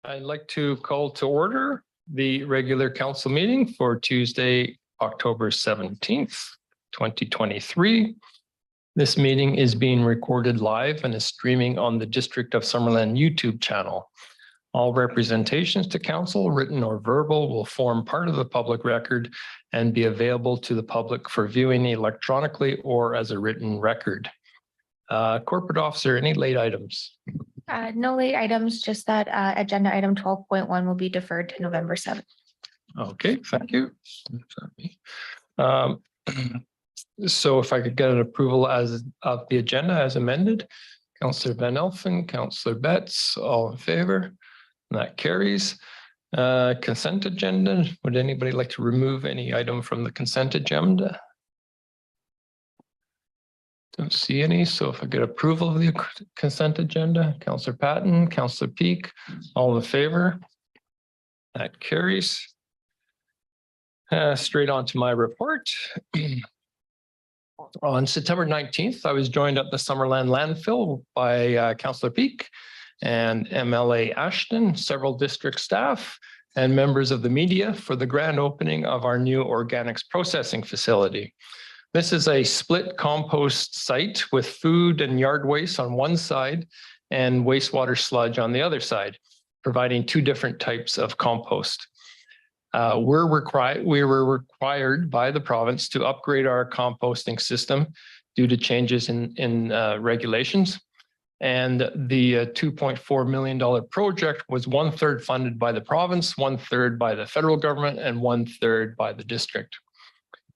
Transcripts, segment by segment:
I'd like to call to order the regular council meeting for Tuesday, October 17th, 2023. This meeting is being recorded live and is streaming on the District of Summerland YouTube channel. All representations to council, written or verbal, will form part of the public record and be available to the public for viewing electronically or as a written record. Corporate officer, any late items? No late items, just that agenda item 12.1 will be deferred to November 7th. Okay, thank you. So if I could get an approval of the agenda as amended, Councillor Van Elfen, Councillor Betts, all in favor? That carries. Consent agenda. Would anybody like to remove any item from the consent agenda? Don't see any. So if I get approval of the consent agenda, Councillor Patton, Councillor Peak, all in favor? That carries. Straight on to my report. On September 19th, I was joined at the Summerland landfill by Councillor Peak and MLA Ashton, several district staff, and members of the media for the grand opening of our new organics processing facility. This is a split compost site with food and yard waste on one side and wastewater sludge on the other side, providing two different types of compost. We were required by the province to upgrade our composting system due to changes in regulations. And the $2.4 million project was 1/3 funded by the province, 1/3 by the federal government, and 1/3 by the district.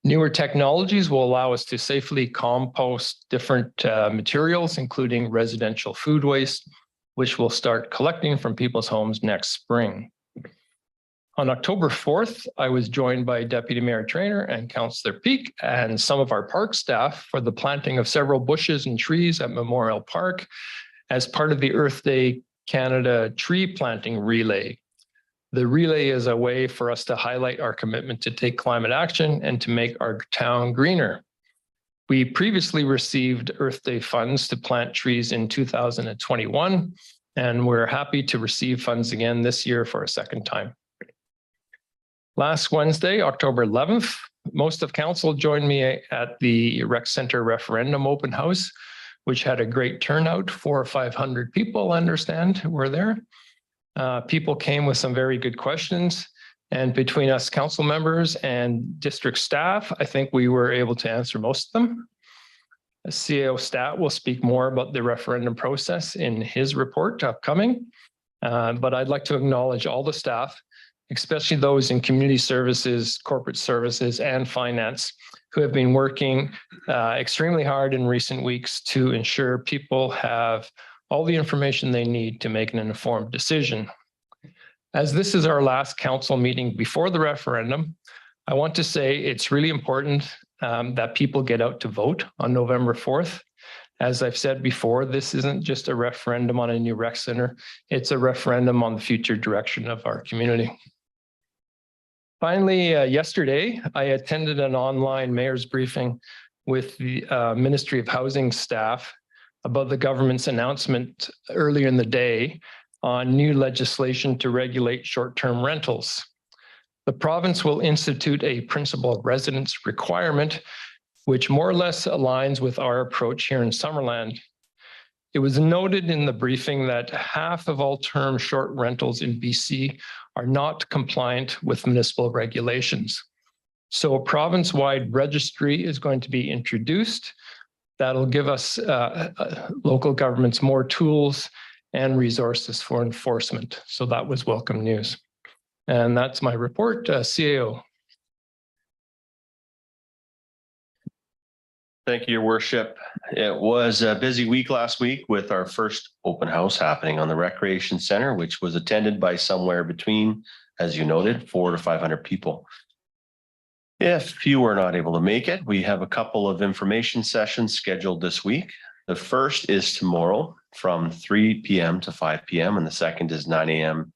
Newer technologies will allow us to safely compost different materials, including residential food waste, which we'll start collecting from people's homes next spring. On October 4th, I was joined by Deputy Mayor Traynor and Councillor Peak and some of our park staff for the planting of several bushes and trees at Memorial Park as part of the Earth Day Canada tree planting relay. The relay is a way for us to highlight our commitment to take climate action and to make our town greener. We previously received Earth Day funds to plant trees in 2021, and we're happy to receive funds again this year for a second time. Last Wednesday, October 11th, most of council joined me at the Rec Center referendum open house, which had a great turnout. 400 or 500 people, I understand, were there. People came with some very good questions, and between us council members and district staff, I think we were able to answer most of them. CAO Stat will speak more about the referendum process in his report upcoming, but I'd like to acknowledge all the staff, especially those in community services, corporate services, and finance, who have been working extremely hard in recent weeks to ensure people have all the information they need to make an informed decision. As this is our last council meeting before the referendum, I want to say it's really important that people get out to vote on November 4th. As I've said before, this isn't just a referendum on a new rec center, it's a referendum on the future direction of our community. Finally, yesterday, I attended an online mayor's briefing with the Ministry of Housing staff about the government's announcement earlier in the day on new legislation to regulate short-term rentals. The province will institute a principal residence requirement, which more or less aligns with our approach here in Summerland. It was noted in the briefing that half of all term short rentals in BC are not compliant with municipal regulations. So a province-wide registry is going to be introduced. That'll give us local governments more tools and resources for enforcement. So that was welcome news. And that's my report, CAO. Thank you, Your Worship. It was a busy week last week with our first open house happening on the Recreation Center, which was attended by somewhere between, as you noted, 400 to 500 people. If you were not able to make it, we have a couple of information sessions scheduled this week. The first is tomorrow from 3 p.m. to 5 p.m. and the second is 9 a.m.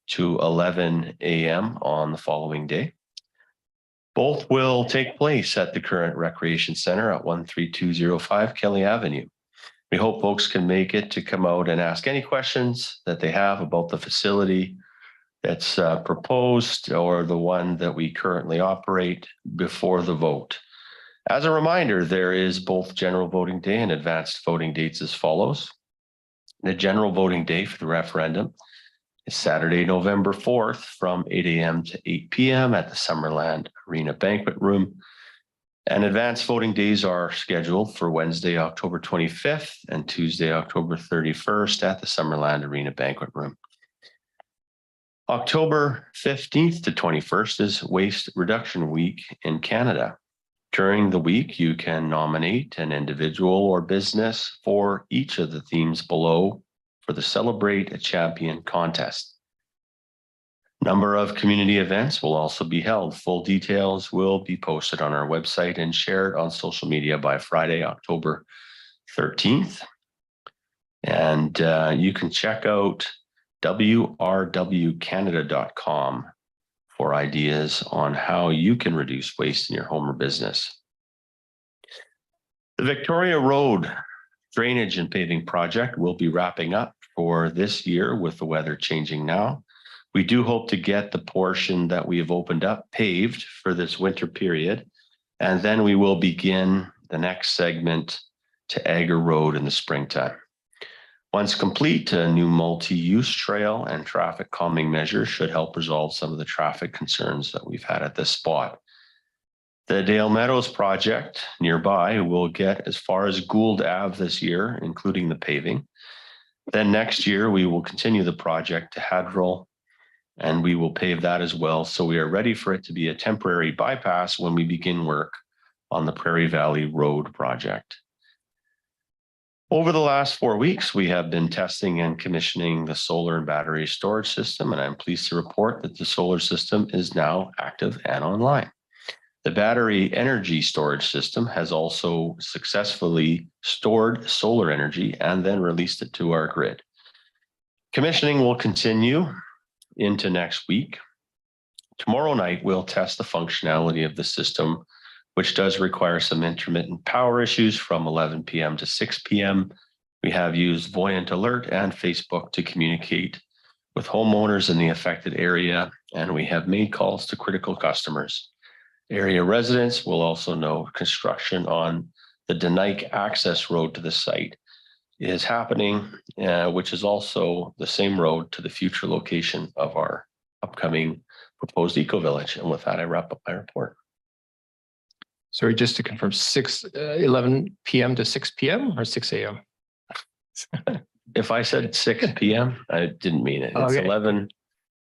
to 11 a.m. on the following day. Both will take place at the current Recreation Center at 13205 Kelly Avenue. We hope folks can make it to come out and ask any questions that they have about the facility that's proposed or the one that we currently operate before the vote. As a reminder, there is both general voting day and advanced voting dates as follows. The general voting day for the referendum is Saturday, November 4th from 8 a.m. to 8 p.m. at the Summerland Arena Banquet Room. And advanced voting days are scheduled for Wednesday, October 25th and Tuesday, October 31st at the Summerland Arena Banquet Room. October 15th to 21st is Waste Reduction Week in Canada. During the week, you can nominate an individual or business for each of the themes below for the Celebrate a Champion contest. Number of community events will also be held. Full details will be posted on our website and shared on social media by Friday, October 13th. And you can check out wrwcanada.com for ideas on how you can reduce waste in your home or business. The Victoria Road Drainage and Paving Project will be wrapping up for this year with the weather changing now. We do hope to get the portion that we have opened up paved for this winter period, and then we will begin the next segment to Agar Road in the springtime. Once complete, a new multi-use trail and traffic calming measures should help resolve some of the traffic concerns that we've had at this spot. The Dale Meadows project nearby will get as far as Gould Ave this year, including the paving. Then next year, we will continue the project to Hadrill, and we will pave that as well. So we are ready for it to be a temporary bypass when we begin work on the Prairie Valley Road project. Over the last 4 weeks, we have been testing and commissioning the solar and battery storage system, and I'm pleased to report that the solar system is now active and online. The battery energy storage system has also successfully stored solar energy and then released it to our grid. Commissioning will continue into next week. Tomorrow night, we'll test the functionality of the system, which does require some intermittent power issues from 11 p.m. to 6 p.m. We have used Voyant Alert and Facebook to communicate with homeowners in the affected area, and we have made calls to critical customers. Area residents will also know construction on the Denike access road to the site is happening, which is also the same road to the future location of our upcoming proposed eco-village. And with that, I wrap up my report. Sorry, just to confirm, 11 p.m. to 6 p.m. or 6 a.m.? If I said 6 p.m., I didn't mean it. It's Okay. 11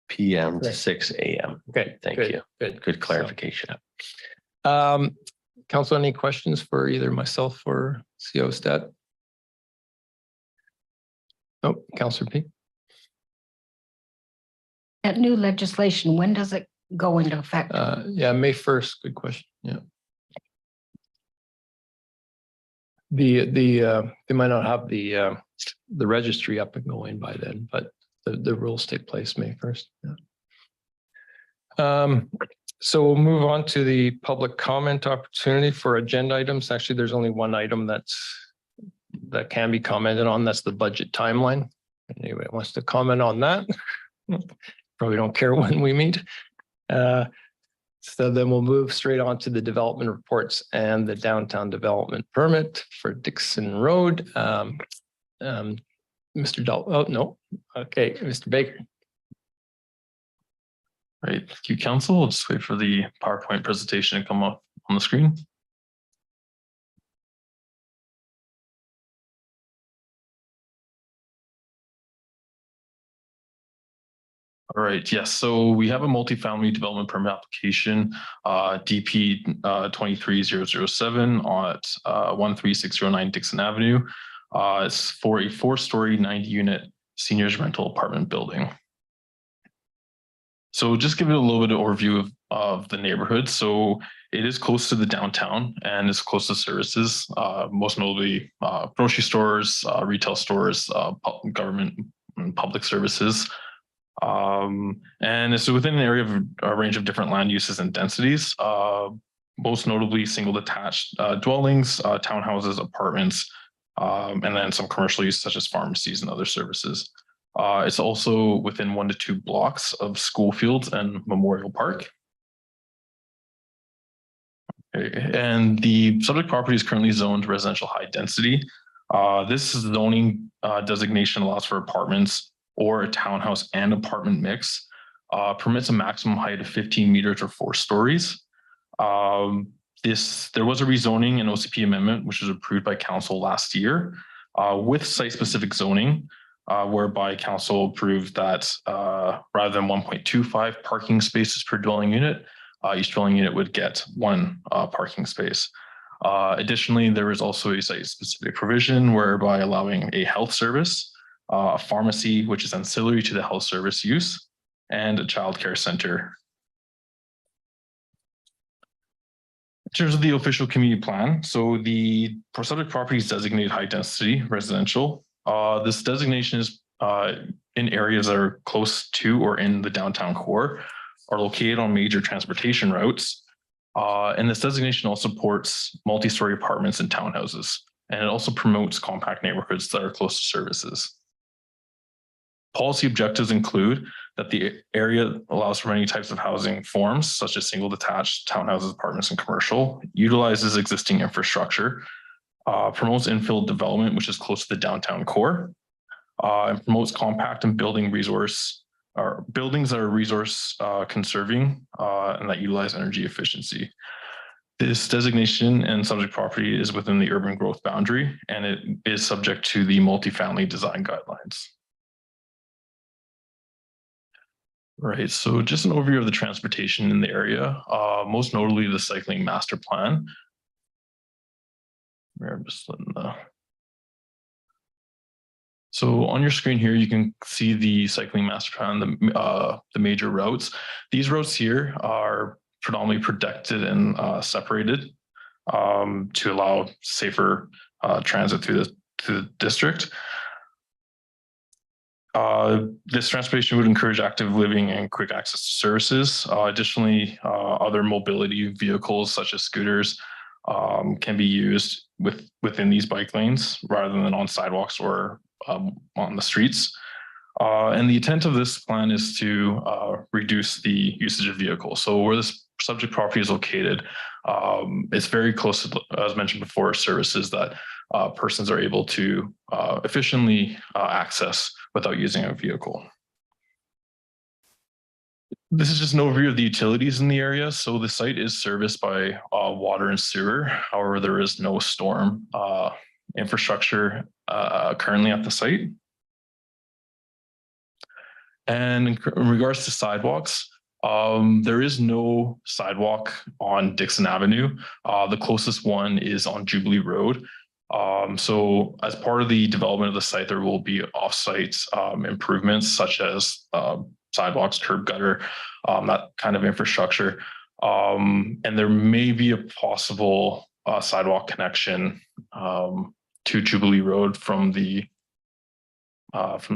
p.m. to Great. 6 a.m. Okay, Thank good, you. Good clarification. Council, any questions for either myself or CO Stat? Oh, Councillor P. That new legislation, when does it go into effect? Yeah, May 1st. Good question. Yeah. They might not have the registry up and going by then, but the rules take place May 1st. Yeah. So we'll move on to the public comment opportunity for agenda items. Actually, there's only one item that can be commented on. That's the budget timeline. Anybody wants to comment on that? Probably don't care when we meet. So then we'll move straight on to the development reports and the downtown development permit for Dixon Road. Mr. Dahl, oh, no. Okay, Mr. Baker. Right, thank you, Council. We'll just wait for the PowerPoint presentation to come up on the screen. All right, yes, so we have a multifamily development permit application, DP 23007 at 13609 Dixon Avenue. It's for a 4-story 90-unit seniors rental apartment building. So just give it a little bit of overview of the neighborhood. So it is close to the downtown and it's close to services, most notably grocery stores, retail stores, government and public services. And it's within an area of a range of different land uses and densities, most notably single detached dwellings, townhouses, apartments, and then some commercial use such as pharmacies and other services. It's also within 1 to 2 blocks of school fields and Memorial Park. Okay, and the subject property is currently zoned residential high density. This zoning designation allows for apartments or a townhouse and apartment mix, permits a maximum height of 15 meters or 4 stories. There was a rezoning and OCP amendment, which was approved by council last year with site-specific zoning, whereby council approved that rather than 1.25 parking spaces per dwelling unit, each dwelling unit would get 1 parking space. Additionally, there is also a site-specific provision whereby allowing a health service, a pharmacy, which is ancillary to the health service use, and a childcare center. In terms of the official community plan, so the subject property is designated high density residential. This designation is in areas that are close to or in the downtown core, are located on major transportation routes. And this designation also supports multi-story apartments and townhouses, and it also promotes compact neighborhoods that are close to services. Policy objectives include that the area allows for many types of housing forms, such as single detached, townhouses, apartments, and commercial, utilizes existing infrastructure, promotes infill development, which is close to the downtown core, and promotes compact and buildings that are resource conserving and that utilize energy efficiency. This designation and subject property is within the urban growth boundary, and it is subject to the multifamily design guidelines. Right, so just an overview of the transportation in the area, most notably the cycling master plan. I'm just letting the... So on your screen here, you can see the cycling master plan, the major routes. These routes here are predominantly protected and separated to allow safer transit through the district. This transportation would encourage active living and quick access to services. Additionally, other mobility vehicles such as scooters can be used within these bike lanes rather than on sidewalks or on the streets. And the intent of this plan is to reduce the usage of vehicles. So where this subject property is located, it's very close to, as mentioned before, services that persons are able to efficiently access without using a vehicle. This is just an overview of the utilities in the area. So the site is serviced by water and sewer. However, there is no storm infrastructure currently at the site. And in regards to sidewalks, there is no sidewalk on Dixon Avenue. The closest one is on Jubilee Road. So as part of the development of the site, there will be off-site improvements such as sidewalks, curb gutter, that kind of infrastructure. And there may be a possible sidewalk connection to Jubilee Road from the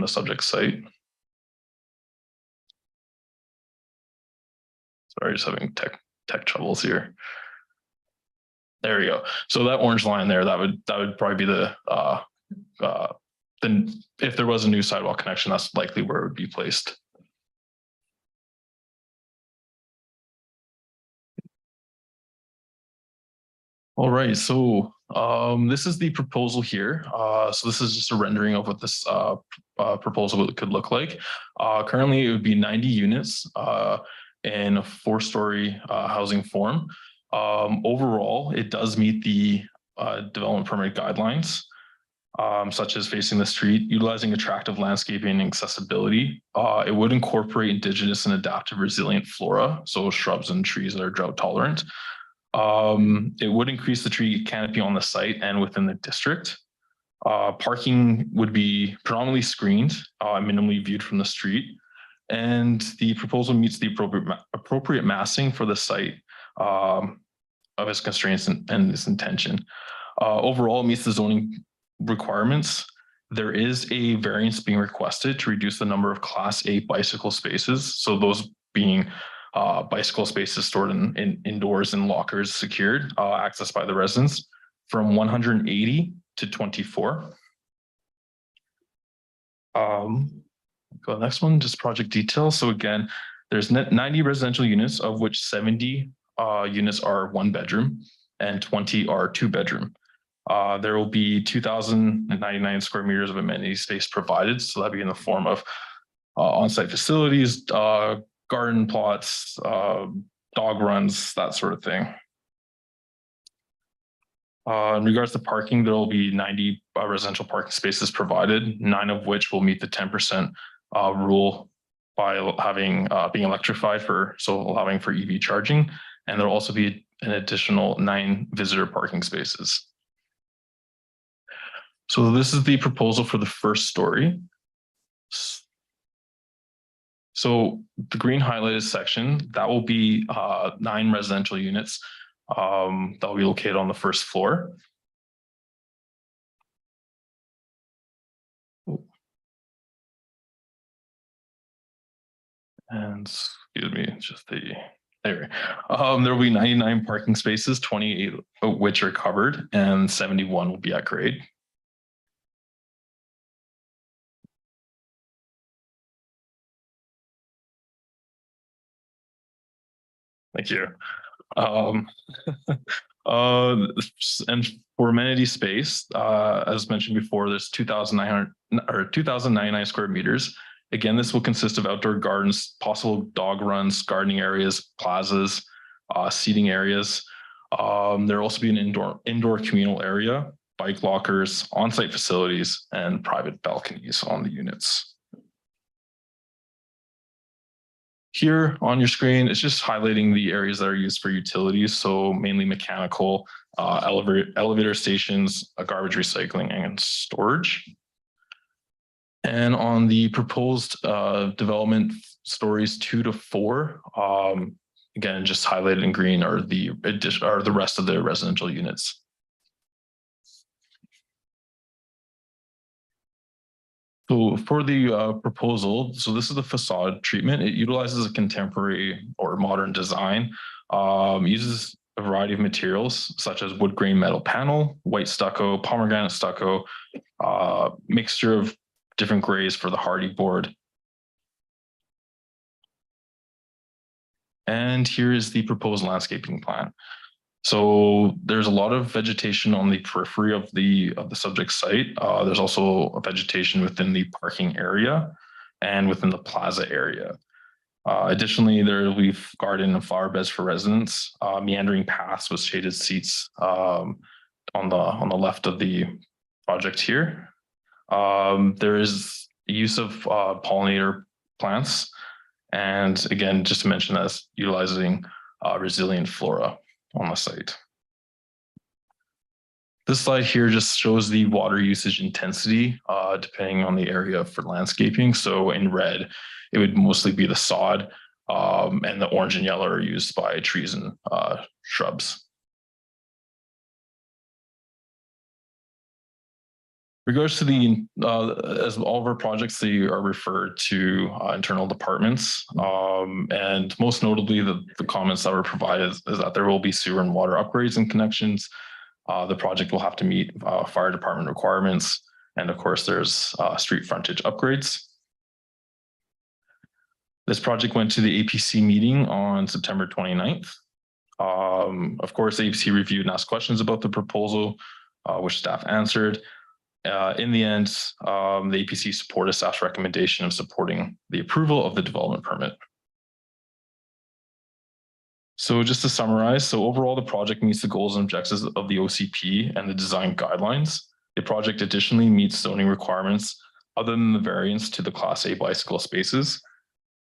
subject site. Sorry, just having tech troubles here. There we go. So that orange line there, that would probably be the then if there was a new sidewalk connection, that's likely where it would be placed. All right, so this is the proposal here. So this is just a rendering of what this proposal could look like. Currently, it would be 90 units in a 4-story housing form. Overall, it does meet the development permit guidelines, such as facing the street, utilizing attractive landscaping and accessibility. It would incorporate indigenous and adaptive resilient flora, so shrubs and trees that are drought tolerant. It would increase the tree canopy on the site and within the district. Parking would be predominantly screened, minimally viewed from the street. And the proposal meets the appropriate massing for the site of its constraints and its intention. Overall, it meets the zoning requirements. There is a variance being requested to reduce the number of Class A bicycle spaces. So those being bicycle spaces stored in indoors and lockers secured, accessed by the residents, from 180 to 24. Go to the next one, just project details. So again, there's 90 residential units, of which 70 units are 1 bedroom and 20 are 2 bedroom. There will be 2,099 square meters of amenity space provided. So that'll be in the form of on-site facilities, garden plots, dog runs, that sort of thing. In regards to parking, there will be 90 residential parking spaces provided, 9 of which will meet the 10% rule by having being electrified allowing for EV charging. And there'll also be an additional 9 visitor parking spaces. So this is the proposal for the first story. So the green highlighted section, that will be 9 residential units that will be located on the first floor. And excuse me, just the there will be 99 parking spaces, 28 of which are covered, and 71 will be at grade. Thank you. And for amenity space, as mentioned before, there's 2,099 square meters. Again, this will consist of outdoor gardens, possible dog runs, gardening areas, plazas, seating areas. There will also be an indoor communal area, bike lockers, on-site facilities, and private balconies on the units. Here on your screen, it's just highlighting the areas that are used for utilities, so mainly mechanical, elevator stations, garbage recycling, and storage. And on the proposed development stories 2 to 4, again, just highlighted in green are the rest of the residential units. So for the proposal, so this is the facade treatment. It utilizes a contemporary or modern design, uses a variety of materials such as wood grain metal panel, white stucco, pomegranate stucco, mixture of different grays for the hardy board. And here is the proposed landscaping plan. So there's a lot of vegetation on the periphery of the subject site. There's also a vegetation within the parking area and within the plaza area. Additionally, there will be garden and flower beds for residents, meandering paths with shaded seats on the left of the project here. There is use of pollinator plants, and again, just to mention that's utilizing resilient flora on the site. This slide here just shows the water usage intensity depending on the area for landscaping. So in red, it would mostly be the sod, and the orange and yellow are used by trees and shrubs. Regards to the, as all of our projects, they are referred to internal departments. And most notably, the comments that were provided is that there will be sewer and water upgrades and connections. The project will have to meet fire department requirements. And of course, there's street frontage upgrades. This project went to the APC meeting on September 29th. Of course, the APC reviewed and asked questions about the proposal, which staff answered. In the end, the APC supported staff's recommendation of supporting the approval of the development permit. So just to summarize, so overall, the project meets the goals and objectives of the OCP and the design guidelines. The project additionally meets zoning requirements other than the variance to the Class A bicycle spaces.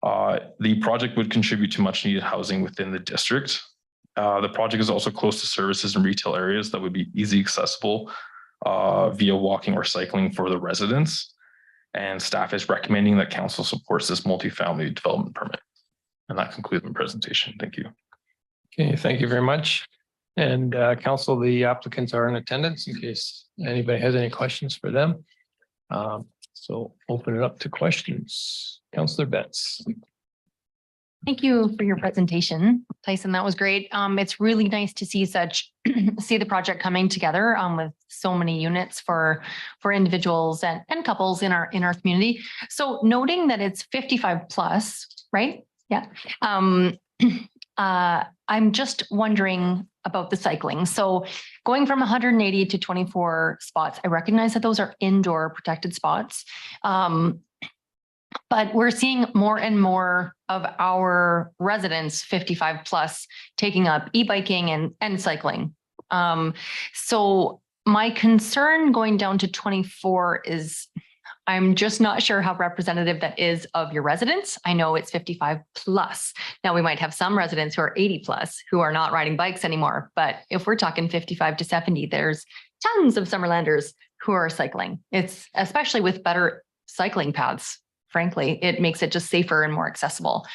The project would contribute to much needed housing within the district. The project is also close to services and retail areas that would be easily accessible via walking or cycling for the residents, and staff is recommending that council supports this multifamily development permit. And that concludes my presentation. Thank you. Okay, thank you very much. And council, the applicants are in attendance in case anybody has any questions for them. So open it up to questions. Councillor Betts. Thank you for your presentation, Tyson. That was great. It's really nice to see see the project coming together with so many units for individuals and couples in our community. So noting that it's 55 plus, right? Yeah. I'm just wondering about the cycling. So going from 180 to 24 spots, I recognize that those are indoor protected spots. But we're seeing more and more of our residents 55 plus taking up e-biking and cycling. So my concern going down to 24 is I'm just not sure how representative that is of your residents. I know it's 55 plus. Now we might have some residents who are 80 plus who are not riding bikes anymore. But if we're talking 55 to 70, there's tons of Summerlanders who are cycling. It's especially with better cycling paths. Frankly, it makes it just safer and more accessible.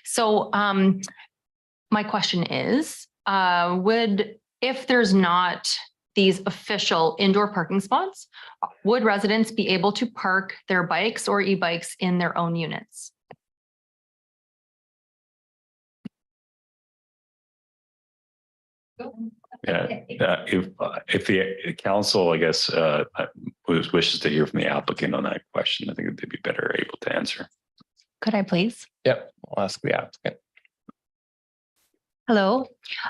So my question is, if there's not these official indoor parking spots, would residents be able to park their bikes or e-bikes in their own units? Yeah, if the council, I guess, wishes to hear from the applicant on that question, I think they'd be better able to answer. Could I please? Yep, I'll ask the applicant. Hello,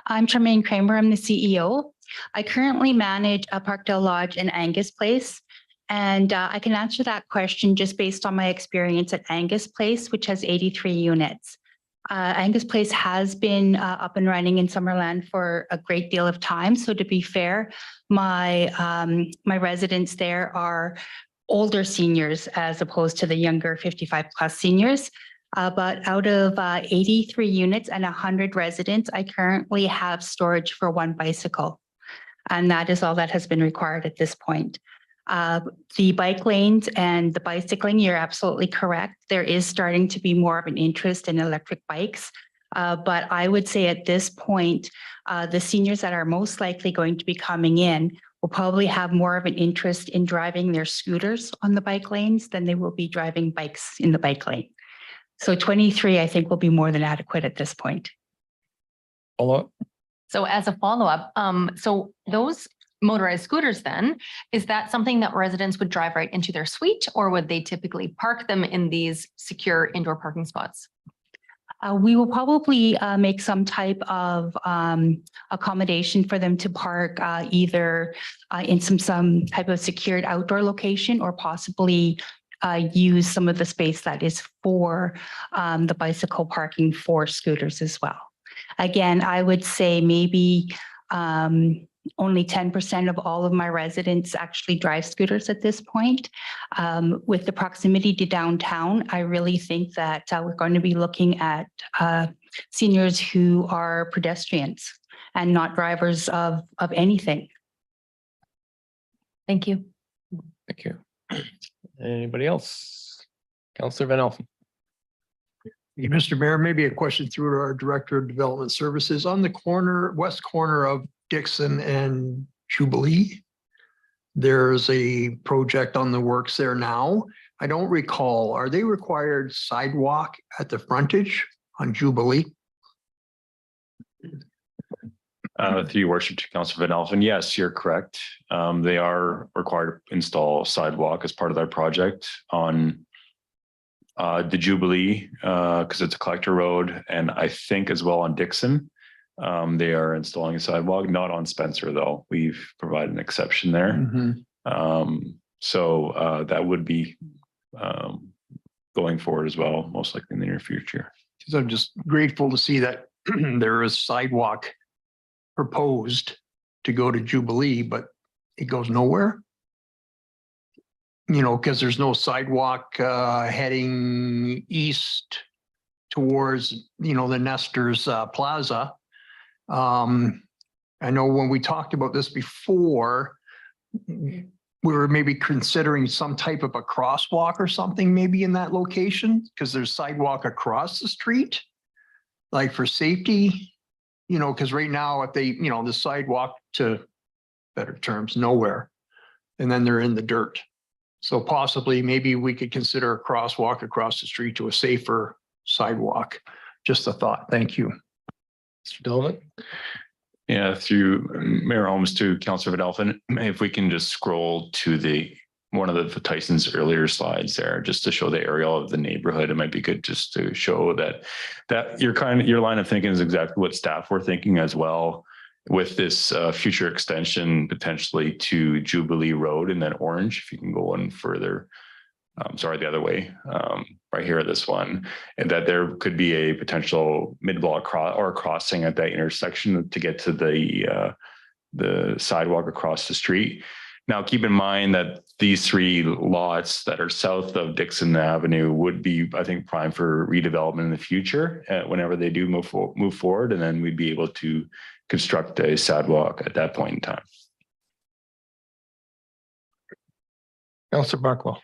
I'm Tremaine Kramer. I'm the CEO. I currently manage a Parkdale Lodge in Angus Place. And I can answer that question just based on my experience at Angus Place, which has 83 units. Angus Place has been up and running in Summerland for a great deal of time. So to be fair, my residents there are older seniors as opposed to the younger 55 plus seniors. But out of 83 units and 100 residents, I currently have storage for 1 bicycle. And that is all that has been required at this point. The bike lanes and the bicycling, you're absolutely correct. There is starting to be more of an interest in electric bikes. But I would say at this point, the seniors that are most likely going to be coming in will probably have more of an interest in driving their scooters on the bike lanes than they will be driving bikes in the bike lane. So 23, I think, will be more than adequate at this point. Follow-up? So as a follow-up, so those motorized scooters then, is that something that residents would drive right into their suite, or would they typically park them in these secure indoor parking spots? We will probably make some type of accommodation for them to park either in some type of secured outdoor location, or possibly use some of the space that is for the bicycle parking for scooters as well. Again, I would say maybe only 10% of all of my residents actually drive scooters at this point. With the proximity to downtown, I really think that we're going to be looking at seniors who are pedestrians and not drivers of anything. Thank you. Thank you. Anybody else? Councillor Van Elfen. Mr. Mayor, maybe a question through to our Director of Development Services. On the corner, west corner of Dixon and Jubilee, there's a project on the works there now. I don't recall, are they required sidewalk at the frontage on Jubilee? Through your worship to Councillor Van Elfen, yes, you're correct. They are required to install sidewalk as part of their project on the Jubilee, because it's a collector road, and I think as well on Dixon. They are installing a sidewalk, not on Spencer though. We've provided an exception there. Mm-hmm. So that would be going forward as well, most likely in the near future. So I'm just grateful to see that there is sidewalk proposed to go to Jubilee, but it goes nowhere. You know, because there's no sidewalk heading east towards, you know, the Nestor's Plaza. I know when we talked about this before, we were maybe considering some type of a crosswalk or something maybe in that location, because there's sidewalk across the street, like for safety, you know, because right now if they, you know, the sidewalk to better terms, nowhere, and then they're in the dirt. So possibly maybe we could consider a crosswalk across the street to a safer sidewalk, Just a thought. Thank you. Mr. Dillman. Yeah, through Mayor Holmes to Councillor Vidalphin, if we can just scroll to one of the Tyson's earlier slides there, just to show the aerial of the neighborhood. It might be good just to show that your line of thinking is exactly what staff were thinking as well, with this future extension potentially to Jubilee Road and then Orange. If you can go one further. Sorry, the other way, right here, this one, and that there could be a potential mid-block crossing at that intersection to get to the sidewalk across the street. Now, keep in mind that these 3 lots that are south of Dixon Avenue would be, I think, prime for redevelopment in the future whenever they do move forward, and then we'd be able to construct a sidewalk at that point in time. Councillor Barkwell.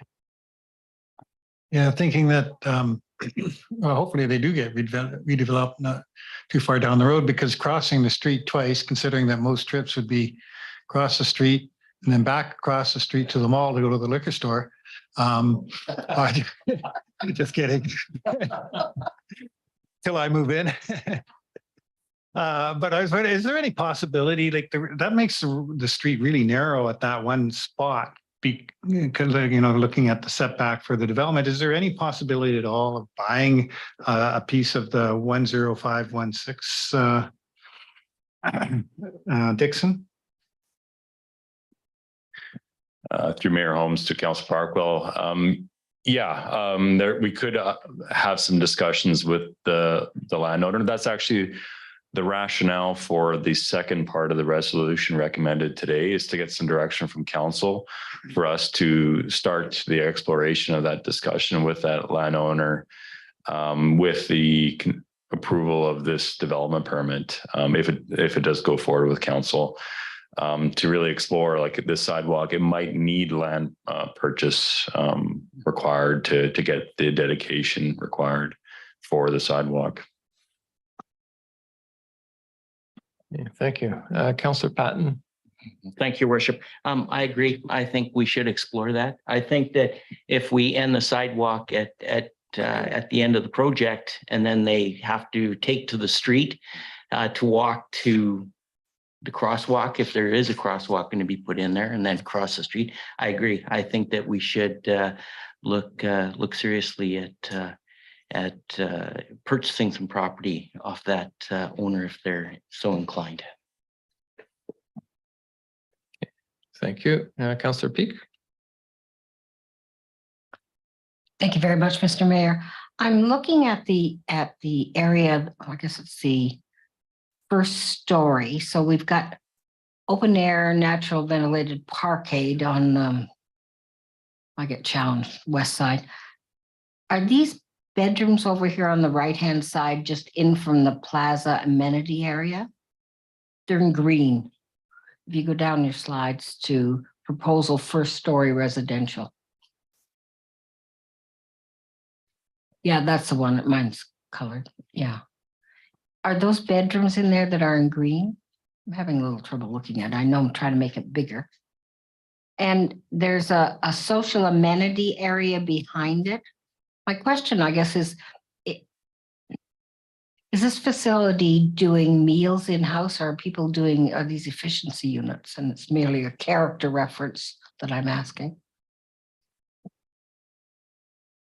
Yeah, thinking that well, hopefully they do get redeveloped not too far down the road, because crossing the street twice, considering that most trips would be across the street and then back across the street to the mall to go to the liquor store. Just kidding. Till I move in. But I was wondering, is there any possibility like that makes the street really narrow at that one spot? Because, looking at the setback for the development, is there any possibility at all of buying a piece of the 10516 Dixon? Through Mayor Holmes to Councillor Parkwell. We could have some discussions with the landowner. That's actually the rationale for the second part of the resolution recommended today, is to get some direction from council for us to start the exploration of that discussion with that landowner, with the approval of this development permit, if it does go forward with council, to really explore like this sidewalk. It might need land purchase required to get the dedication required for the sidewalk. Thank you. Councillor Patton. Thank you, Worship. I agree. I think we should explore that. I think that if we end the sidewalk at the end of the project, and then they have to take to the street to walk to the crosswalk, if there is a crosswalk going to be put in there, and then cross the street, I agree. I think that we should look seriously at purchasing some property off that owner if they're so inclined. Thank you. Councillor Peak. Thank you very much, Mr. Mayor. I'm looking at the area, I guess it's the first story. So we've got open air, natural ventilated parkade on I get challenged west side. Are these bedrooms over here on the right-hand side just in from the plaza amenity area? They're in green. If you go down your slides to proposal first story residential. Yeah, that's the one. Mine's colored. Yeah. Are those bedrooms in there that are in green? I'm having a little trouble looking at it. I know I'm trying to make it bigger. And there's a social amenity area behind it. My question, I guess, is this facility doing meals in-house, or are these efficiency units? And it's merely a character reference that I'm asking.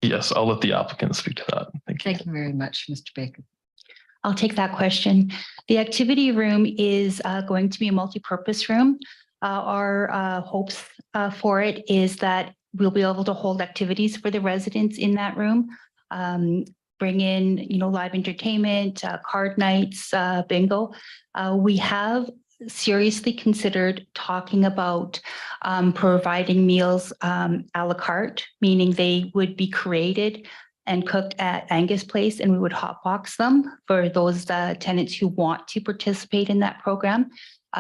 Yes, I'll let the applicant speak to that. Thank you. Thank you very much, Mr. Baker. I'll take that question. The activity room is going to be a multi-purpose room. Our hopes for it is that we'll be able to hold activities for the residents in that room. Bring in, live entertainment, card nights, bingo. We have seriously considered talking about providing meals a la carte, meaning they would be created and cooked at Angus Place, and we would hotbox them for those tenants who want to participate in that program.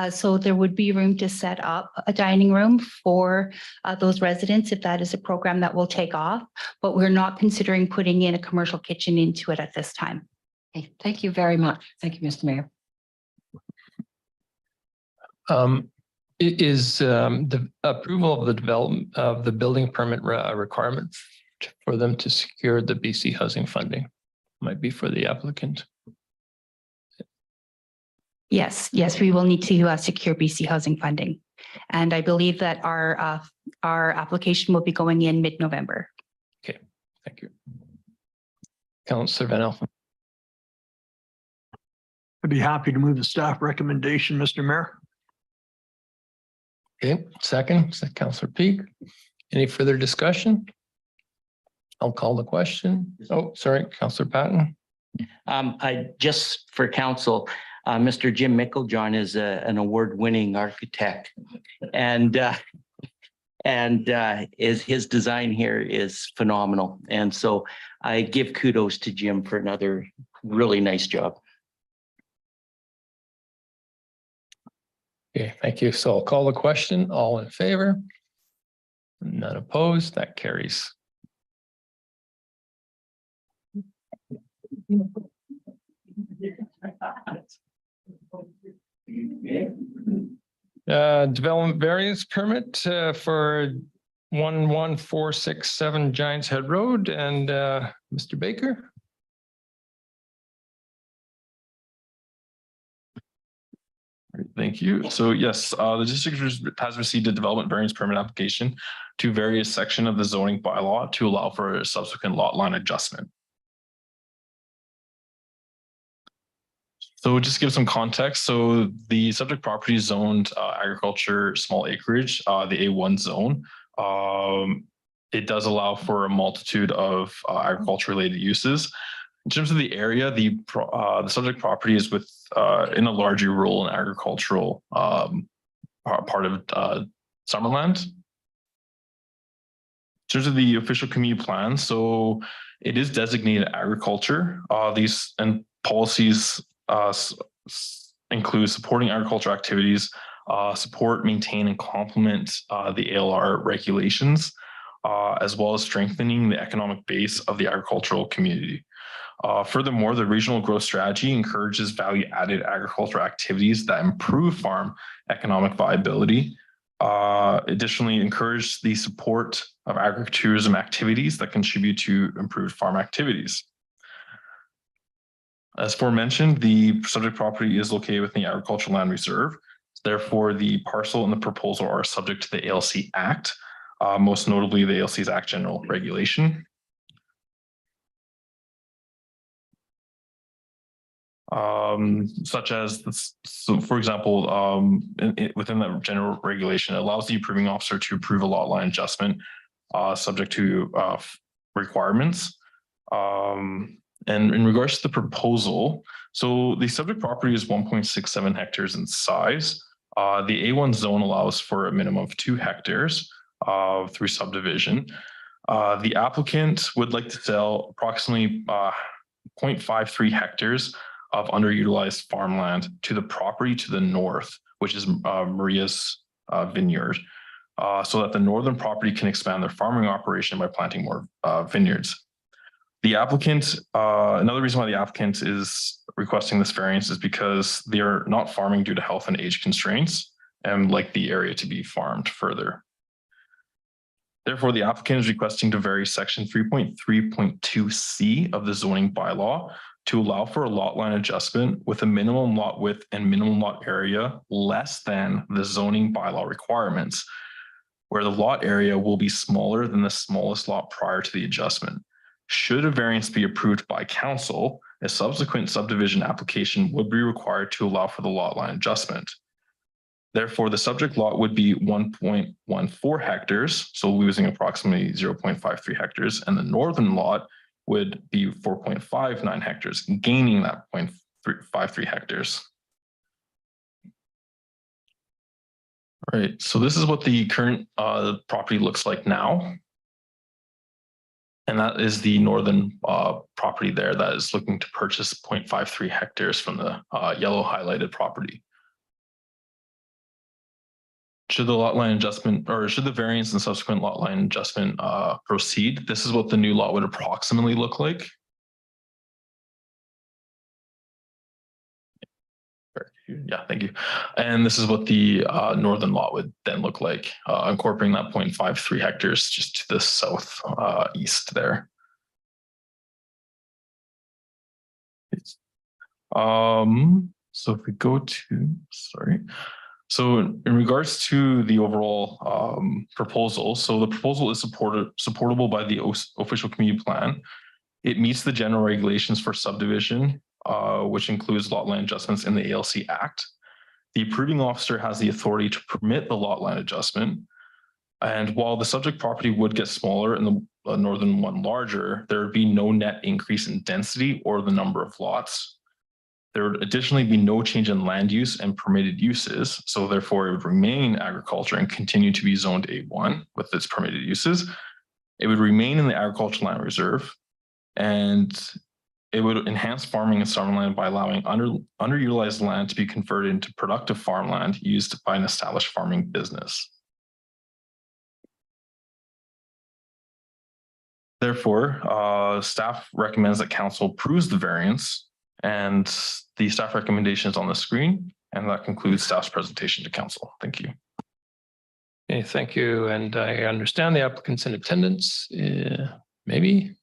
So there would be room to set up a dining room for those residents if that is a program that will take off, but we're not considering putting in a commercial kitchen into it at this time. Okay, thank you very much. Thank you, Mr. Mayor. Is the approval of the development of the building permit requirements for them to secure the BC housing funding? Might be for the applicant. Yes, we will need to secure BC housing funding. And I believe that our application will be going in mid-November. Thank you. Councillor Van Elfen. I'd be happy to move the staff recommendation, Mr. Mayor. Okay, second, Councillor Peak. Any further discussion? I'll call the question. Oh, sorry, Councillor Patton. I just for council, Mr. Jim Micklejohn is an award-winning architect, and his design here is phenomenal. And so I give kudos to Jim for another really nice job. Okay, thank you. So I'll call the question. All in favor? None opposed. That carries. Development variance permit for 11467 Giants Head Road, and Mr. Baker. Thank you. So yes, the district has received a development variance permit application to various section of the zoning bylaw to allow for a subsequent lot line adjustment. So just to give some context, so the subject property is zoned agriculture, small acreage, the A1 zone. It does allow for a multitude of agriculture related uses. In terms of the area, the subject property is in a largely rural and agricultural part of Summerland. In terms of the official community plan, so it is designated agriculture. These and policies include supporting agricultural activities, support, maintain, and complement the ALR regulations, as well as strengthening the economic base of the agricultural community. Furthermore, the regional growth strategy encourages value-added agricultural activities that improve farm economic viability. Additionally, encourage the support of agritourism activities that contribute to improved farm activities. As aforementioned, the subject property is located within the Agricultural Land Reserve. Therefore, the parcel and the proposal are subject to the ALC Act, most notably the ALC's Act General Regulation. Such as this, so for example, within the general regulation, it allows the approving officer to approve a lot line adjustment subject to requirements. And in regards to the proposal, so the subject property is 1.67 hectares in size. The A1 zone allows for a minimum of 2 hectares through subdivision. The applicant would like to sell approximately 0.53 hectares of underutilized farmland to the property to the north, which is Maria's vineyard, so that the northern property can expand their farming operation by planting more vineyards. The applicant, another reason why the applicant is requesting this variance is because they are not farming due to health and age constraints and like the area to be farmed further. Therefore, the applicant is requesting to vary section 3.3.2C of the zoning bylaw to allow for a lot line adjustment with a minimum lot width and minimum lot area less than the zoning bylaw requirements, where the lot area will be smaller than the smallest lot prior to the adjustment. Should a variance be approved by council, a subsequent subdivision application would be required to allow for the lot line adjustment. Therefore, the subject lot would be 1.14 hectares, so losing approximately 0.53 hectares, and the northern lot would be 4.59 hectares, gaining that 0.53 hectares. All right, so this is what the current property looks like now. And that is the northern property there that is looking to purchase 0.53 hectares from the yellow highlighted property. Should the lot line adjustment or should the variance and subsequent lot line adjustment proceed, this is what the new lot would approximately look like. Yeah, thank you. And this is what the northern lot would then look like, incorporating that 0.53 hectares just to the south east there. So if we go to, sorry. So in regards to the overall proposal, so the proposal is supportable by the official community plan. It meets the general regulations for subdivision, which includes lot line adjustments in the ALC Act. The approving officer has the authority to permit the lot line adjustment. And while the subject property would get smaller and the northern one larger, there would be no net increase in density or the number of lots. There would additionally be no change in land use and permitted uses. So therefore it would remain agriculture and continue to be zoned A1 with its permitted uses. It would remain in the agricultural land reserve, and it would enhance farming in Summerland by allowing underutilized land to be converted into productive farmland used by an established farming business. Therefore, staff recommends that council approves the variance, and the staff recommendation is on the screen, and that concludes staff's presentation to council. Thank you. Okay, thank you. And I understand the applicant's in attendance. Maybe.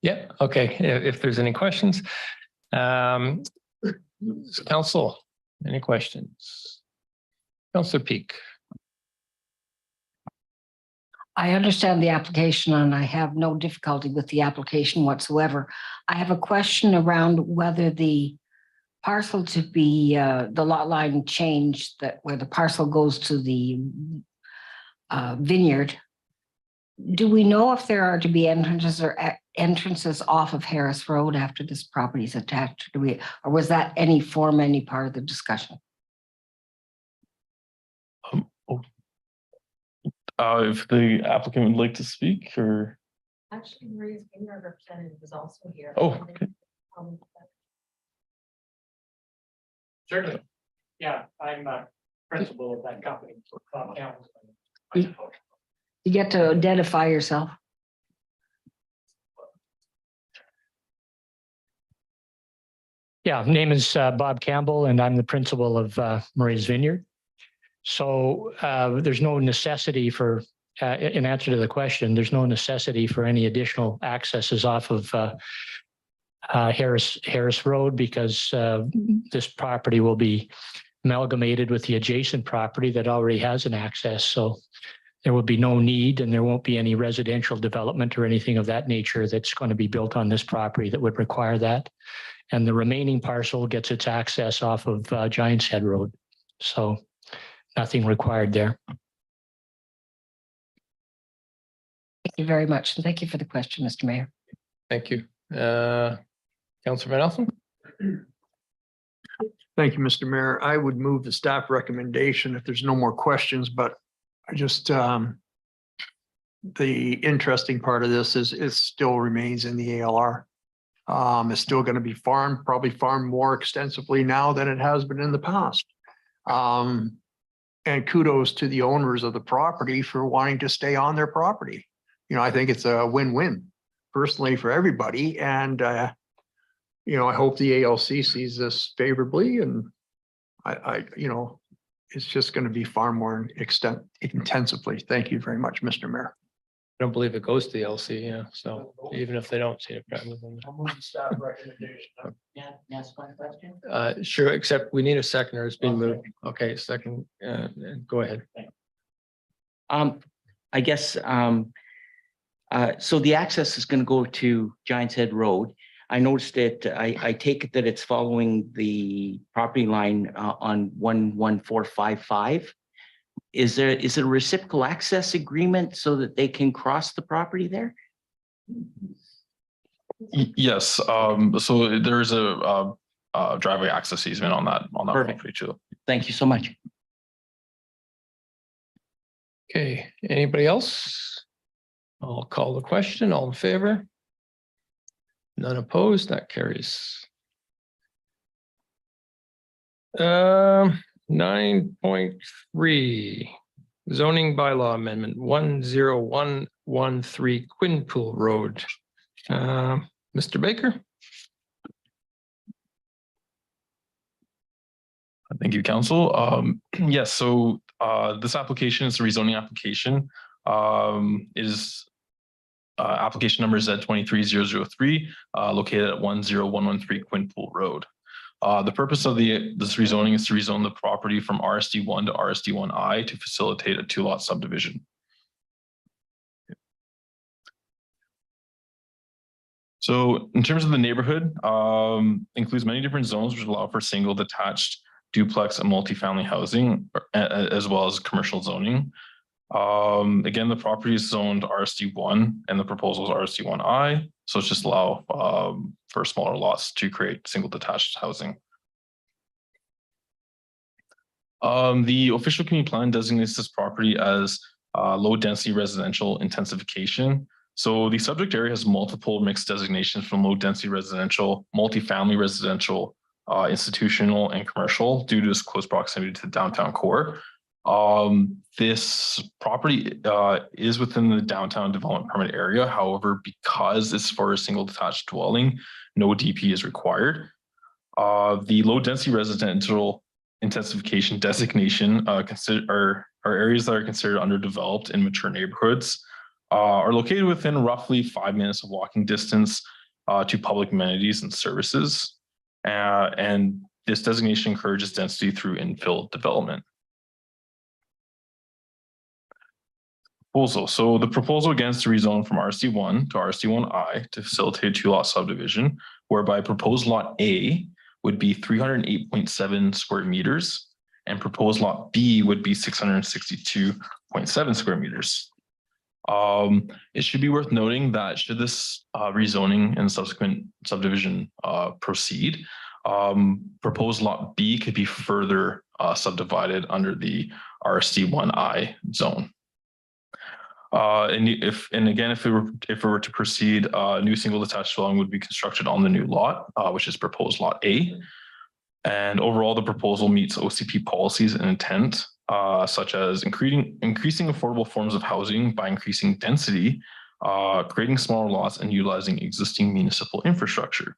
Yeah, okay. If there's any questions. Council, any questions? Councillor Peak. I understand the application and I have no difficulty with the application whatsoever. I have a question around whether the parcel to be, the lot line changed, that where the parcel goes to the vineyard. Do we know if there are to be entrances off of Harris Road after this property is attached? Or was that any part of the discussion? If the applicant would like to speak, or Actually, Maria's vineyard representative is also here. oh, okay. Certainly. Yeah, I'm a principal of that company. You get to identify yourself. Yeah, name is Bob Campbell, and I'm the principal of Maria's Vineyard. So there's no necessity for, in answer to the question, there's no necessity for any additional accesses off of Harris Road, because this property will be amalgamated with the adjacent property that already has an access. So there will be no need, and there won't be any residential development or anything of that nature that's going to be built on this property that would require that. And the remaining parcel gets its access off of Giants Head Road. So nothing required there. Thank you very much. And thank you for the question, Mr. Mayor. Thank you. Councillor Van Elsen. Thank you, Mr. Mayor. I would move the staff recommendation if there's no more questions, but I just, the interesting part of this is it still remains in the ALR. It's still going to be farmed, probably farmed more extensively now than it has been in the past. And kudos to the owners of the property for wanting to stay on their property. You know, I think it's a win-win personally for everybody. And, you know, I hope the ALC sees this favorably, and you know, it's just going to be far more intensively. Thank you very much, Mr. Mayor. I don't believe it goes to the LC, yeah. So even if they don't see it. Sure, except we need a seconder. It's been moved. Okay, second, go ahead. I guess, so the access is going to go to Giants Head Road. I noticed that I take it that it's following the property line on 11455. Is it a reciprocal access agreement so that they can cross the property there? Yes. So there's a driveway access easement on that Perfect. property too. Thank you so much. Okay, anybody else? I'll call the question. All in favor? None opposed. That carries. 9.3 zoning bylaw amendment 10113 Quinpool Road. Mr. Baker. Thank you, Council. Yes, so this application is a rezoning application. Application number is at 23003, located at 10113 Quinpool Road. The purpose of this rezoning is to rezone the property from RSD1 to RSD1I to facilitate a 2-lot subdivision. So in terms of the neighborhood, includes many different zones which allow for single, detached, duplex, and multifamily housing, as well as commercial zoning. Again, the property is zoned RSD1 and the proposal is RSD1I. So it's just allow for smaller lots to create single detached housing. The official community plan designates this property as low density residential intensification. So the subject area has multiple mixed designations from low density residential, multifamily residential, institutional, and commercial due to its close proximity to the downtown core. This property is within the downtown development permit area. However, because it's for a single detached dwelling, no DP is required. The low density residential intensification designation are areas that are considered underdeveloped in mature neighborhoods, are located within roughly 5 minutes of walking distance to public amenities and services. And this designation encourages density through infill development. Proposal. So the proposal against to rezone from RSD1 to RSD1I to facilitate 2-lot subdivision, whereby proposed lot A would be 308.7 square meters and proposed lot B would be 662.7 square meters. It should be worth noting that should this rezoning and subsequent subdivision proceed, proposed lot B could be further subdivided under the RSD1I zone. If it were to proceed, a new single detached dwelling would be constructed on the new lot, which is proposed lot A. And overall, the proposal meets OCP policies and intent, such as increasing affordable forms of housing by increasing density, creating smaller lots, and utilizing existing municipal infrastructure.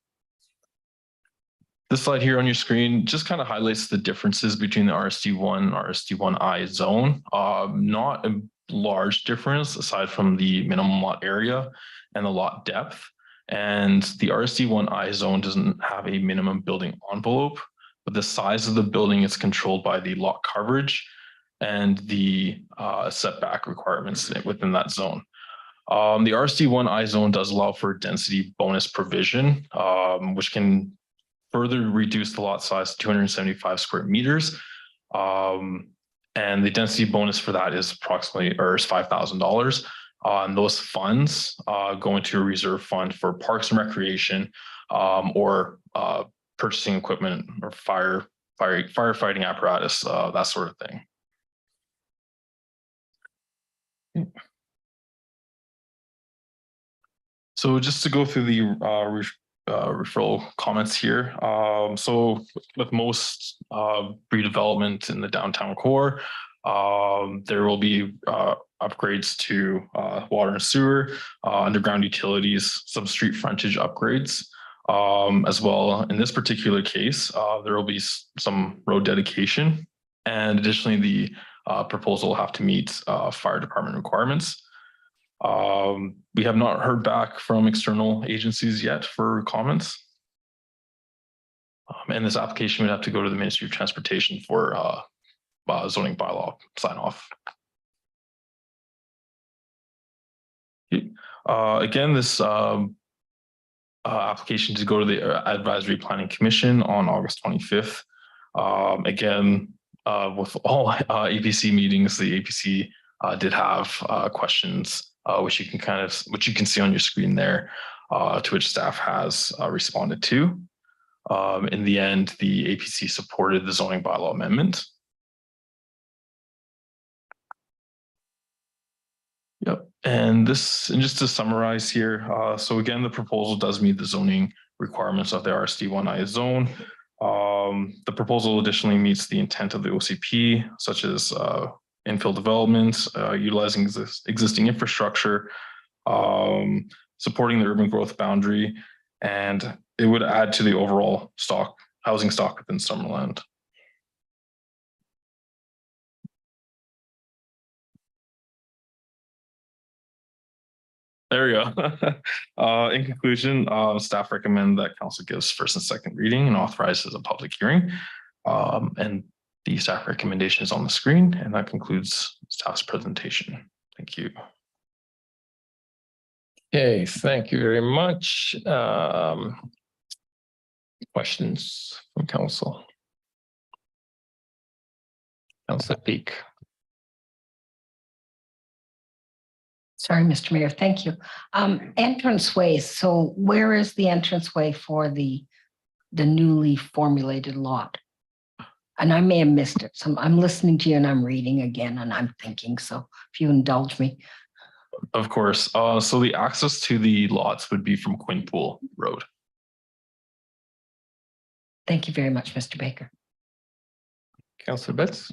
This slide here on your screen just kind of highlights the differences between the RSD1 and RSD1I zone. Not a large difference aside from the minimum lot area and the lot depth. And the RSD1I zone doesn't have a minimum building envelope, but the size of the building is controlled by the lot coverage and the setback requirements within that zone. The RSD1I zone does allow for density bonus provision, which can further reduce the lot size to 275 square meters. And the density bonus for that is approximately is $5,000. And those funds go into a reserve fund for parks and recreation, or purchasing equipment or firefighting apparatus, that sort of thing. So just to go through the referral comments here. So with most redevelopment in the downtown core, there will be upgrades to water and sewer, underground utilities, some street frontage upgrades. As well, in this particular case, there will be some road dedication, and additionally, the proposal will have to meet fire department requirements. We have not heard back from external agencies yet for comments. And this application would have to go to the Ministry of Transportation for zoning bylaw sign off. Again, this application to go to the Advisory Planning Commission on August 25th. Again, with all APC meetings, the APC did have questions, which you can see on your screen there, to which staff has responded to. In the end, the APC supported the zoning bylaw amendment. Yep, and just to summarize here, so again, the proposal does meet the zoning requirements of the RSD1I zone. The proposal additionally meets the intent of the OCP, such as infill development, utilizing existing infrastructure, supporting the urban growth boundary, and it would add to the overall housing stock within Summerland. There we go. In conclusion, staff recommend that council gives first and second reading and authorizes a public hearing. And the staff recommendation is on the screen, and that concludes staff's presentation. Thank you. Okay, thank you very much. Questions from council? Councilor Peak. Sorry, Mr. Mayor, thank you. Entranceways, so where is the entranceway for the newly formulated lot? And I may have missed it. So I'm listening to you and I'm reading again and I'm thinking, so if you indulge me. Of course. So the access to the lots would be from Quinpool Road. Thank you very much, Mr. Baker. Councilor Betts.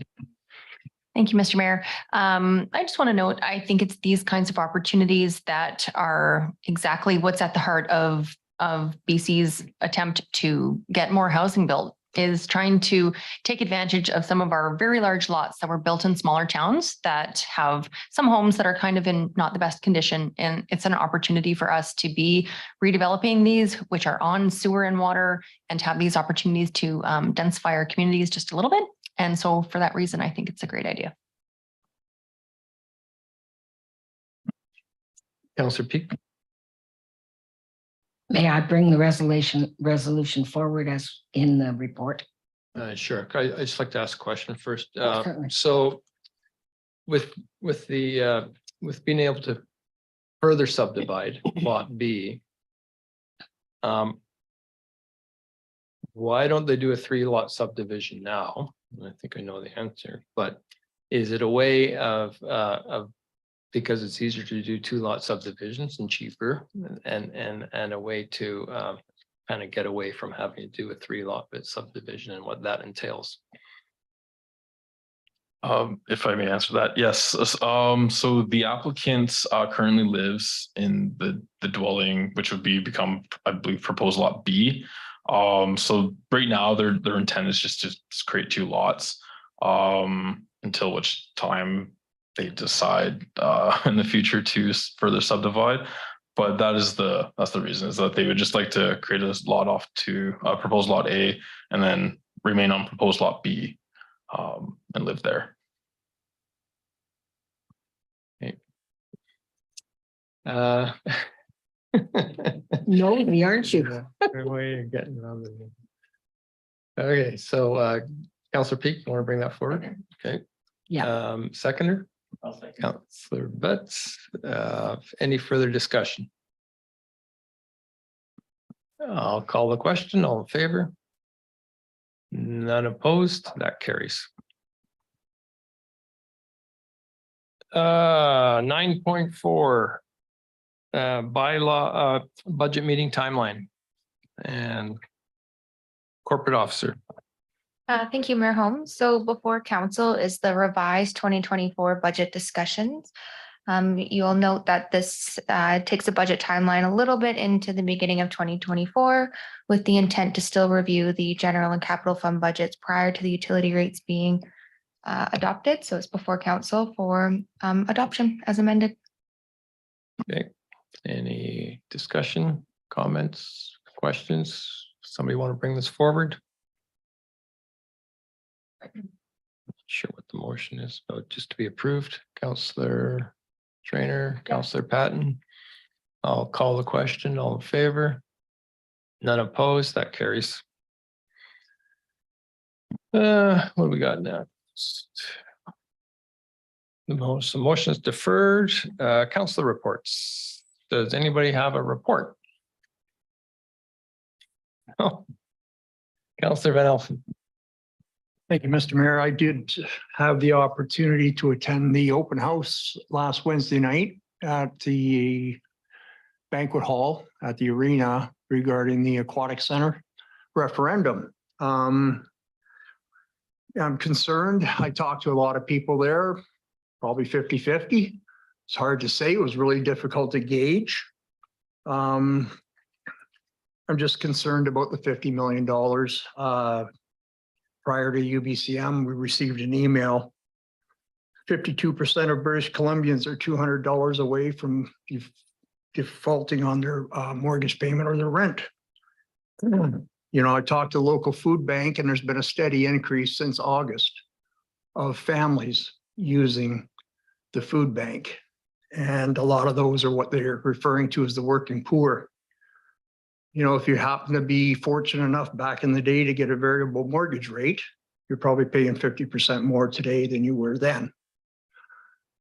Thank you, Mr. Mayor. I just want to note, I think it's these kinds of opportunities that are exactly what's at the heart of BC's attempt to get more housing built, is trying to take advantage of some of our very large lots that were built in smaller towns that have some homes that are kind of in not the best condition. And it's an opportunity for us to be redeveloping these, which are on sewer and water, and to have these opportunities to densify our communities just a little bit. And so for that reason, I think it's a great idea. Councilor Peak. May I bring the resolution forward as in the report? Sure. I just like to ask a question first. Certainly. So with being able to further subdivide lot B, why don't they do a 3-lot subdivision now? I think I know the answer, but is it a way of because it's easier to do 2-lot subdivisions and cheaper, and a way to kind of get away from having to do a 3-lot bit subdivision and what that entails? If I may answer that, yes. So the applicant currently lives in the dwelling, which would become, I believe, proposed lot B. So right now their intent is just to create 2 lots, until which time they decide in the future to further subdivide. But that's the reason, is that they would just like to create a lot off to proposed lot A and then remain on proposed lot B, and live there. Okay. No, aren't you? Way you're getting around the. Okay, so Councilor Peak, you want to bring that forward? Okay. Yeah. Seconder? Councilor Betts, any further discussion? I'll call the question. All in favor? None opposed. That carries. 9.4 bylaw budget meeting timeline and corporate officer. Thank you, Mayor Holmes. So before council is the revised 2024 budget discussions. You'll note that this takes a budget timeline a little bit into the beginning of 2024 with the intent to still review the general and capital fund budgets prior to the utility rates being adopted. So it's before council for adoption as amended. Okay, any discussion, comments, questions? Somebody want to bring this forward? Not sure what the motion is, but just to be approved. Councillor Trainer, Councillor Patton. I'll call the question. All in favor? None opposed. That carries. What do we got now? The motion is deferred. Councillor reports. Does anybody have a report? Oh, Councillor Van Elfen. Thank you, Mr. Mayor. I did have the opportunity to attend the open house last Wednesday night at the banquet hall at the arena regarding the aquatic center referendum. I'm concerned. I talked to a lot of people there, probably 50-50. It's hard to say. It was really difficult to gauge. I'm just concerned about the $50 million. Prior to UBCM, we received an email. 52% of British Columbians are $200 away from defaulting on their mortgage payment or their rent. You know, I talked to local food bank and there's been a steady increase since August of families using the food bank. And a lot of those are what they're referring to as the working poor. You know, if you happen to be fortunate enough back in the day to get a variable mortgage rate, you're probably paying 50% more today than you were then.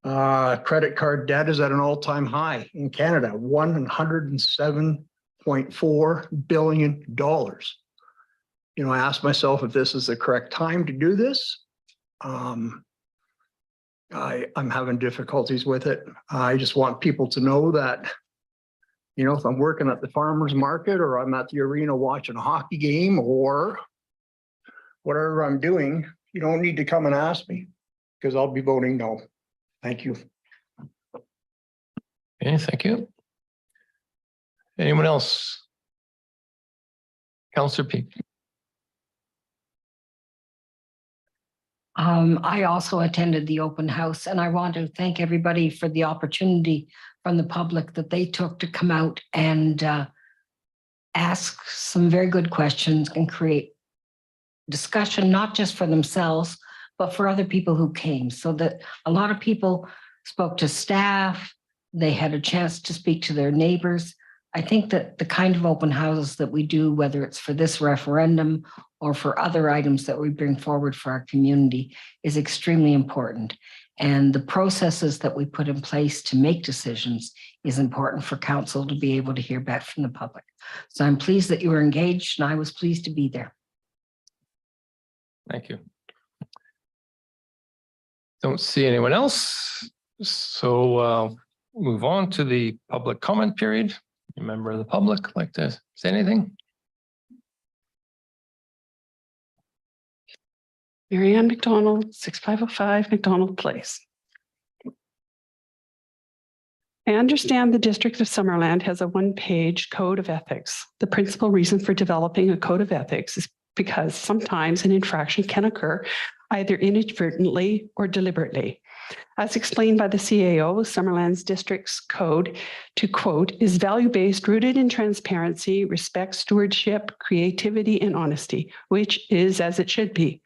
Credit card debt is at an all-time high in Canada, $107.4 billion. You know, I asked myself if this is the correct time to do this. I'm having difficulties with it. I just want people to know that, you know, if I'm working at the farmer's market or I'm at the arena watching a hockey game or whatever I'm doing, you don't need to come and ask me because I'll be voting no. Thank you. Okay, thank you. Anyone else? Councillor Peak. I also attended the open house and I want to thank everybody for the opportunity from the public that they took to come out and ask some very good questions and create discussion, not just for themselves, but for other people who came, so that a lot of people spoke to staff. They had a chance to speak to their neighbors. I think that the kind of open houses that we do, whether it's for this referendum or for other items that we bring forward for our community, is extremely important. And the processes that we put in place to make decisions is important for council to be able to hear back from the public. So I'm pleased that you were engaged and I was pleased to be there. Thank you. Don't see anyone else. So move on to the public comment period. A member of the public like to say anything? Marianne McDonald, 6505 McDonald Place. I understand the District of Summerland has a one-page code of ethics. The principal reason for developing a code of ethics is because sometimes an infraction can occur either inadvertently or deliberately. As explained by the CAO, Summerland's district's code, to quote, is value-based, rooted in transparency, respect, stewardship, creativity, and honesty, which is as it should be.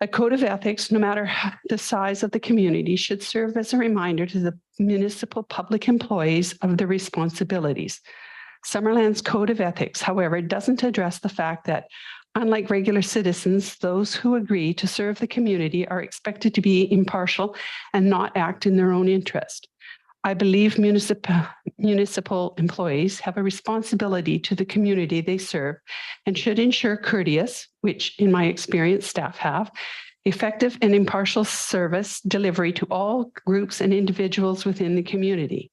A code of ethics, no matter the size of the community, should serve as a reminder to the municipal public employees of their responsibilities. Summerland's code of ethics, however, doesn't address the fact that, unlike regular citizens, those who agree to serve the community are expected to be impartial and not act in their own interest. I believe municipal employees have a responsibility to the community they serve and should ensure courteous, which in my experience staff have, effective and impartial service delivery to all groups and individuals within the community.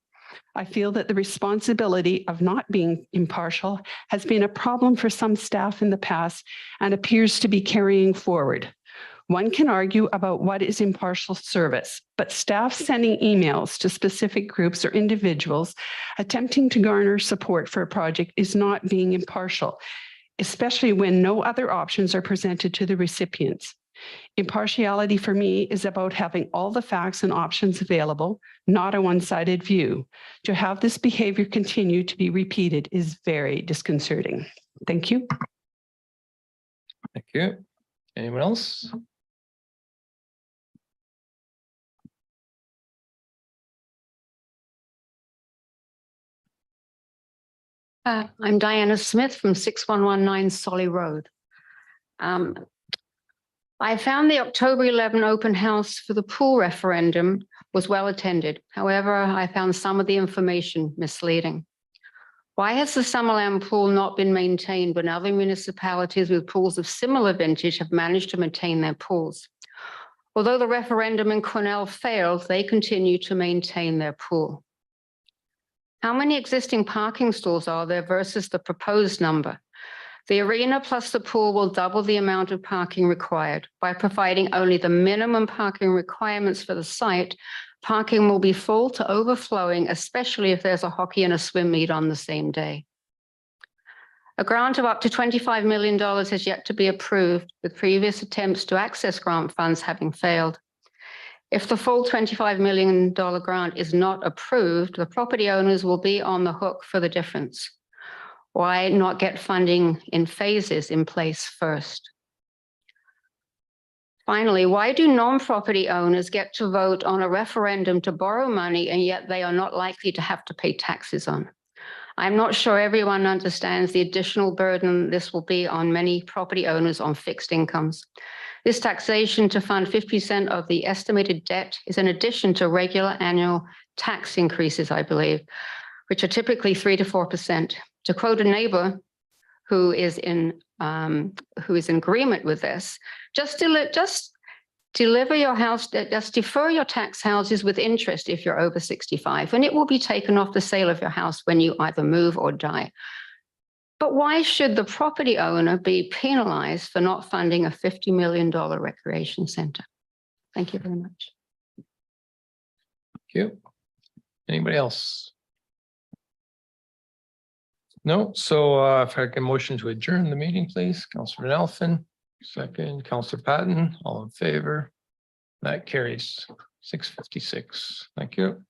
I feel that the responsibility of not being impartial has been a problem for some staff in the past and appears to be carrying forward. One can argue about what is impartial service, but staff sending emails to specific groups or individuals attempting to garner support for a project is not being impartial, especially when no other options are presented to the recipients. Impartiality for me is about having all the facts and options available, not a one-sided view. To have this behavior continue to be repeated is very disconcerting. Thank you. Thank you. Anyone else? I'm Diana Smith from 6119 Solly Road. I found the October 11 open house for the pool referendum was well attended. However, I found some of the information misleading. Why has the Summerland pool not been maintained when other municipalities with pools of similar vintage have managed to maintain their pools? Although the referendum in Quesnel failed, they continue to maintain their pool. How many existing parking stalls are there versus the proposed number? The arena plus the pool will double the amount of parking required. By providing only the minimum parking requirements for the site, parking will be full to overflowing, especially if there's a hockey and a swim meet on the same day. A grant of up to $25 million has yet to be approved, with previous attempts to access grant funds having failed. If the full $25 million grant is not approved, the property owners will be on the hook for the difference. Why not get funding in phases in place first? Finally, why do non-property owners get to vote on a referendum to borrow money and yet they are not likely to have to pay taxes on? I'm not sure everyone understands the additional burden this will be on many property owners on fixed incomes. This taxation to fund 50% of the estimated debt is in addition to regular annual tax increases, I believe, which are typically 3 to 4%. To quote a neighbor who is in agreement with this, just deliver your house, just defer your tax houses with interest if you're over 65, and it will be taken off the sale of your house when you either move or die. But why should the property owner be penalized for not funding a $50 million recreation center? Thank you very much. Thank you. Anybody else? No, so if I can motion to adjourn the meeting, please. Councillor Van Elfen, second. Councillor Patton, all in favor. That carries 6:56. Thank you.